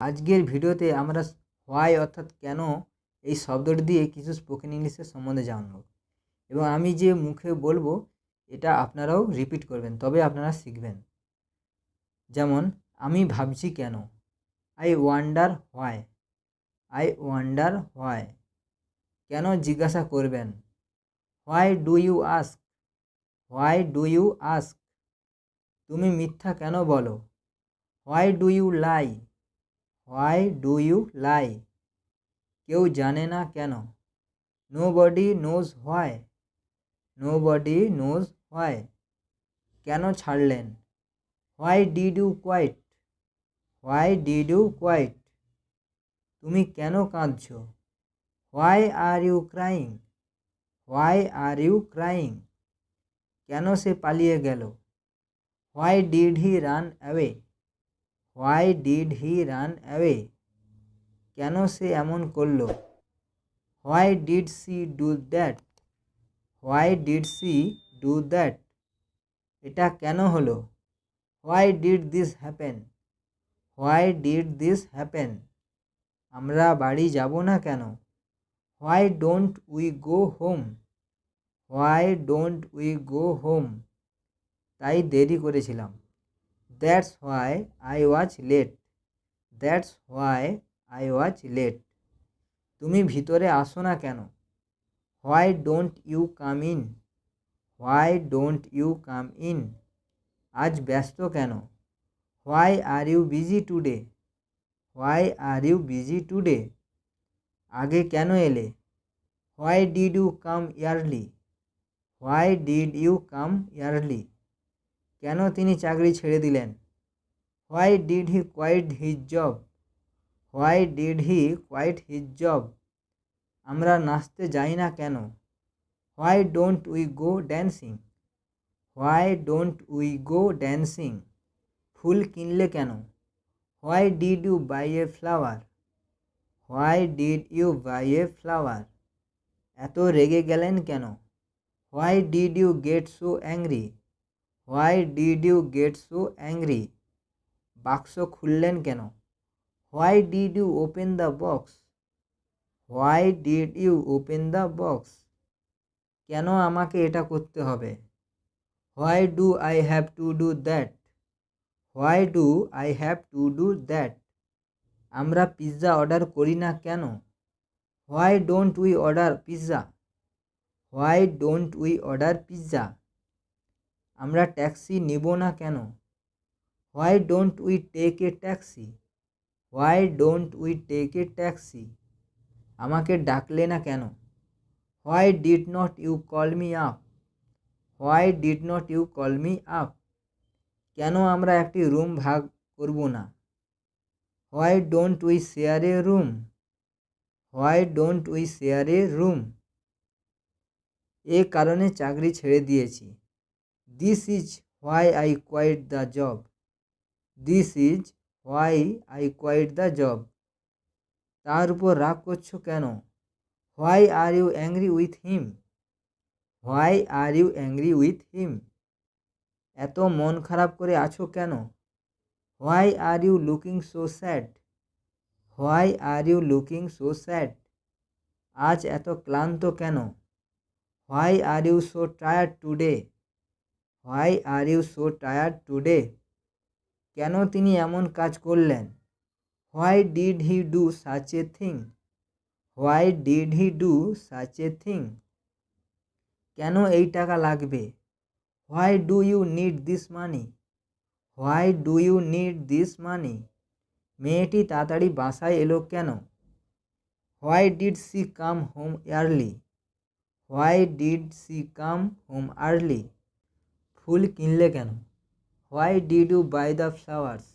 আজকের ভিডিওতে আমরা হোয়াই অর্থাৎ কেন এই শব্দটি দিয়ে কিছু স্পোকেন ইংলিশের সম্বন্ধে জানব এবং আমি যে মুখে বলবো এটা আপনারাও রিপিট করবেন, তবে আপনারা শিখবেন। যেমন আমি ভাবছি কেন, I wonder why, I wonder why. কেন জিজ্ঞাসা করবেন, why do you ask, why do you ask. তুমি মিথ্যা কেন বলো, why do you lie, why do you lie. কেউ জানে না কেন, nobody knows why, nobody knows why. কেন ছাড়লেন, why did you quite, why did you quite. তুমি কেন কাঁদছো, why are you crying, why are you crying. কেন সে পালিয়ে গেল, why did he ran away, why did he ran away. কেন সে এমন করলো, why did she do that, why did she do that. এটা কেন হলো, why did this happen, why did this happen. আমরা বাড়ি যাব না কেন, why don't we go home, why don't we go home. তাই দেরি করেছিলাম, that's why I was late, that's why I was late. তুমি ভিতরে আসো না কেন, why don't you come in, why don't you come in. আজ ব্যস্ত কেন, why are you busy today, why are you busy today. আগে কেন এলে, why did you come early, why did you come early. কেন তিনি চাকরি ছেড়ে দিলেন, why did he quite his job, why did he quite his job. আমরা নাচতে যাই না কেন, why don't we go dancing, why don't we go dancing. ফুল কিনলে কেন, why did you buy a flower, why did you buy a flower. এত রেগে গেলেন কেন, why did you get so angry, why did you get so angry. বাক্স খুললেন কেন, why did you open the box, why did you open the box. কেন আমাকে এটা করতে হবে, why do I have to do that, why do I have to do that. আমরা pizza order করি না কেন, why don't we order pizza, why don't we order pizza. আমরা ট্যাক্সি নিব না কেন, why don't we take a taxi, why don't we take a taxi. আমাকে ডাকলে না কেন, why did not you call me up, why did not you call me up. কেন আমরা একটি রুম ভাগ করব না, why don't we share a room, why don't we share a room. এ কারণে চাকরি ছেড়ে দিয়েছি, this is why I quite the job, this is why I quite the job. তার উপর রাগ করছো কেন, why are you angry with him, why are you angry with him. এত মন খারাপ করে আছো কেন, why are you looking so sad, why are you looking so sad. আজ এত ক্লান্ত কেন, why are you so tired today, why are you so tired today. কেন তিনি এমন কাজ করলেন, why did he do such a thing, why did he do such a thing. কেন এই টাকা লাগবে, why do you need this money, why do you need this money. মেয়েটি তাড়াতাড়ি বাসায় এলো কেন, why did she come home early, why did she come home early. ফুল কিনলে কেন, why did you buy the flowers,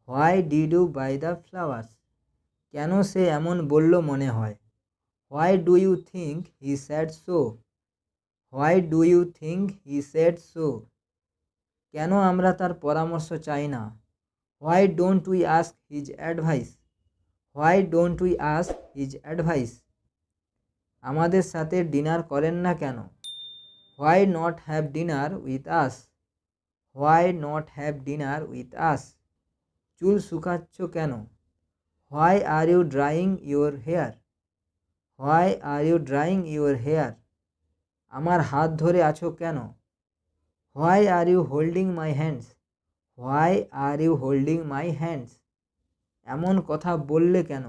why did you buy the flowers. কেন সে এমন বলল মনে হয়, why do you think he sad so, why do you think he sad so. কেন আমরা তার পরামর্শ চাই না, why don't we ask his advice, why don't we ask his advice. আমাদের সাথে ডিনার করেন না কেন, why not have dinner with us, why not have dinner with us. চুল শুকাচ্ছ কেন, Why are you drying your hair? Why are you drying your hair? আমার হাত ধরে আছো কেন? Why are you holding my hands? Why are you holding my hands? এমন কথা বললে কেন?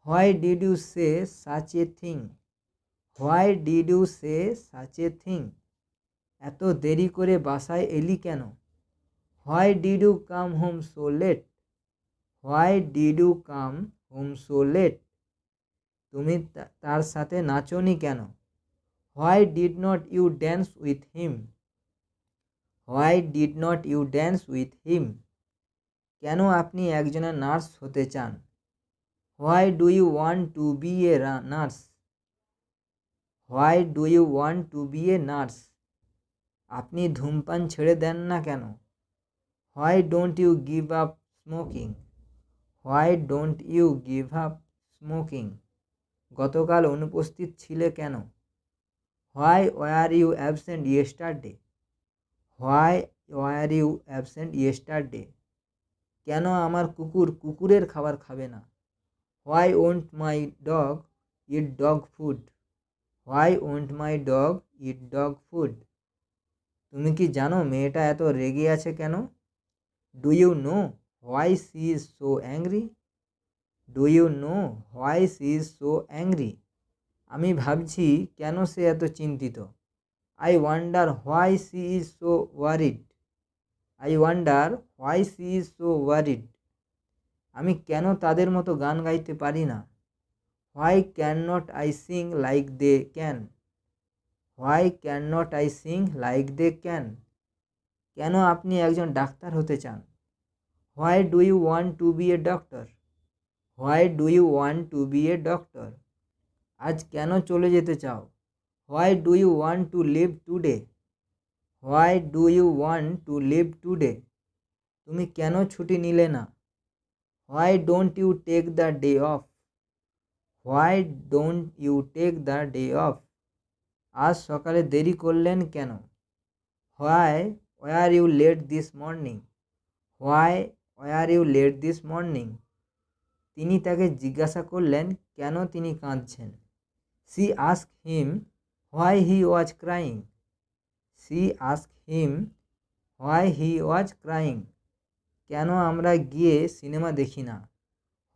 Why did you say such a thing? Why did you say such a thing? এত দেরি করে বাসায় এলি কেন? Why did you come home so late? Why did you come home so late? তুমি তার সাথে নাচোনি কেন? Why did not you dance with him? Why did not you dance with him? কেন আপনি একজনের নার্স হতে চান? Why do you want to be a nurse? Why do you want to be a nurse? আপনি ধূমপান ছেড়ে দেন না কেন? Why don't you give up smoking? Why don't you give up smoking? গতকাল অনুপস্থিত ছিলে কেন? Why were you absent yesterday? Why were you absent yesterday? কেন আমার কুকুর কুকুরের খাবার খাবে না? Why won't my dog eat dog food? Why won't my dog eat dog food? তুমি কি জানো মেয়েটা এত রেগে আছে কেন? Do you know why she is so angry? Do you know why she is so angry? আমি ভাবছি কেন সে এত চিন্তিত? I wonder why she is so worried. I wonder why she is so worried. আমি কেন তাদের মতো গান গাইতে পারি না? Why cannot I sing like they can? Why cannot I sing like they can? কেন আপনি একজন ডাক্তার হতে চান? Why do you want to be a doctor? Why do you want to be a doctor? আজ কেন চলে যেতে চাও? Why do you want to leave today? Why do you want to leave today? তুমি কেন ছুটি নিলে না? Why don't you take the day off? Why don't you take the day off? আজ সকালে দেরি করলেন কেন? Why were you late this morning? Why were you late this morning? তিনি তাকে জিজ্ঞাসা করলেন কেন তিনি কাঁদছেন? She asked him why he was crying. She asked him why he was crying. কেন আমরা গিয়ে সিনেমা দেখি না?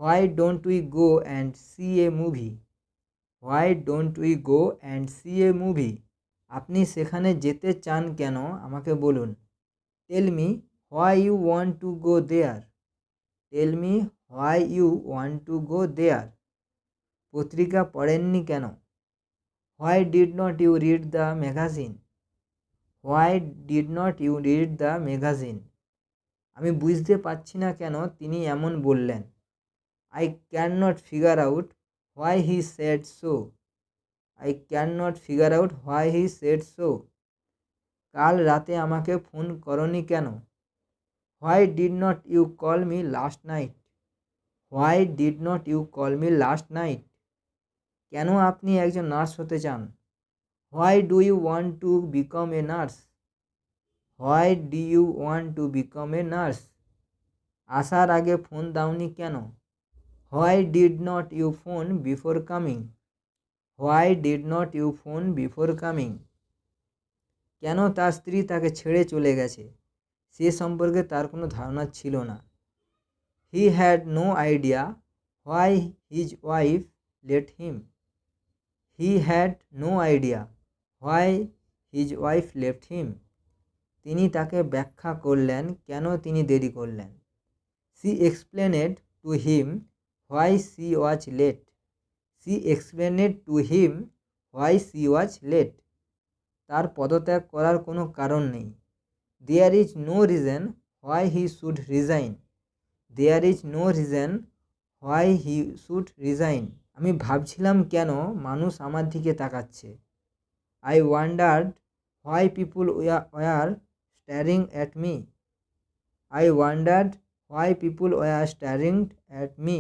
Why don't we go and see a movie? Why don't we go and see a movie? আপনি সেখানে যেতে চান কেন আমাকে বলুন? Tell me why you want to go there. Tell me why you want to go there. পত্রিকা পড়েননি কেন? Why did not you read the magazine? Why did not you read the magazine? আমি বুঝতে পারছি না কেন তিনি এমন বললেন। I cannot figure out why he said so. I cannot figure out why he said so. কাল রাতে আমাকে ফোন করনি কেন? Why did not you call me last night? Why did not you call me last night? কেন আপনি একজন nurse হতে চান? Why do you want to become a nurse? Why do you want to become a nurse? আসার আগে phone দাওনি কেন? Why did not you phone before coming? Why did not you phone before coming? কেন তার স্ত্রী তাকে ছেড়ে চলে গেছে? সে সম্পর্কে তার কোনো ধারণা ছিল না। He had no idea why his wife left him. He had no idea why his wife left him. তিনি তাকে ব্যাখ্যা করলেন কেন তিনি দেরি করলেন। She explained to him why she was late. She explained to him why she was late. তার পদত্যাগ করার কোনো কারণ নেই। There is no reason why he should resign. There is no reason why he should resign. আমি ভাবছিলাম কেন মানুষ আমার দিকে তাকাচ্ছে। I wondered why people were staring at me. I wondered why people were staring at me.